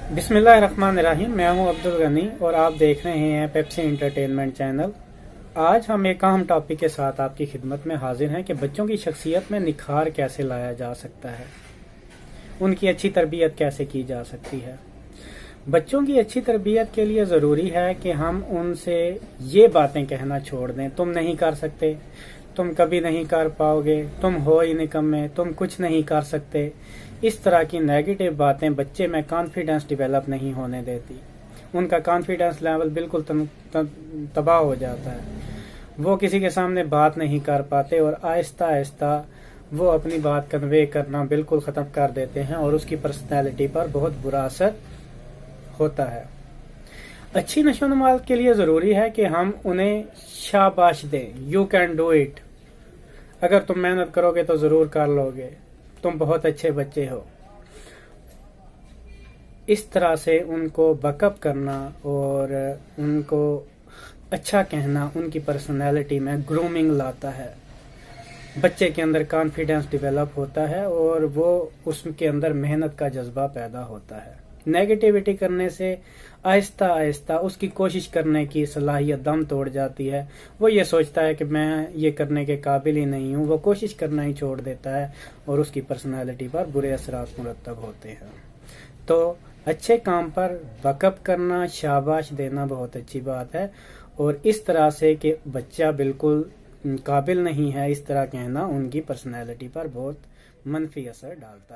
बिस्मिल्लाहिर्रहमानिर्रहीम। मैं हूं अब्दुल गनी और आप देख रहे हैं पेप्सी एंटरटेनमेंट चैनल। आज हम एक अहम टॉपिक के साथ आपकी खिदमत में हाजिर हैं कि बच्चों की शख्सियत में निखार कैसे लाया जा सकता है, उनकी अच्छी तरबियत कैसे की जा सकती है। बच्चों की अच्छी तरबियत के लिए ज़रूरी है कि हम उनसे ये बातें कहना छोड़ दें, तुम नहीं कर सकते, तुम कभी नहीं कर पाओगे, तुम हो ही निकम्मे, तुम कुछ नहीं कर सकते। इस तरह की नेगेटिव बातें बच्चे में कॉन्फिडेंस डेवलप नहीं होने देती। उनका कॉन्फिडेंस लेवल बिल्कुल तबाह हो जाता है। वो किसी के सामने बात नहीं कर पाते और आहिस्ता आहिस्ता वो अपनी बात कन्वे करना बिल्कुल ख़त्म कर देते हैं और उसकी पर्सनैलिटी पर बहुत बुरा असर होता है। अच्छी नशोनुमा के लिए ज़रूरी है कि हम उन्हें शाबाश दें, यू कैन डू इट, अगर तुम मेहनत करोगे तो ज़रूर कर लोगे, तुम बहुत अच्छे बच्चे हो। इस तरह से उनको बकअप करना और उनको अच्छा कहना उनकी पर्सनैलिटी में ग्रूमिंग लाता है। बच्चे के अंदर कॉन्फिडेंस डेवलप होता है और वो उसके अंदर मेहनत का जज्बा पैदा होता है। नेगेटिविटी करने से आहिस्ता आहिस्ता उसकी कोशिश करने की सलाहियत दम तोड़ जाती है। वो ये सोचता है कि मैं ये करने के काबिल ही नहीं हूँ, वो कोशिश करना ही छोड़ देता है और उसकी पर्सनालिटी पर बुरे असरात मुरतब होते हैं। तो अच्छे काम पर बकअप करना, शाबाश देना बहुत अच्छी बात है और इस तरह से कि बच्चा बिल्कुल काबिल नहीं है, इस तरह कहना उनकी पर्सनैलिटी पर बहुत मनफी असर डालता है।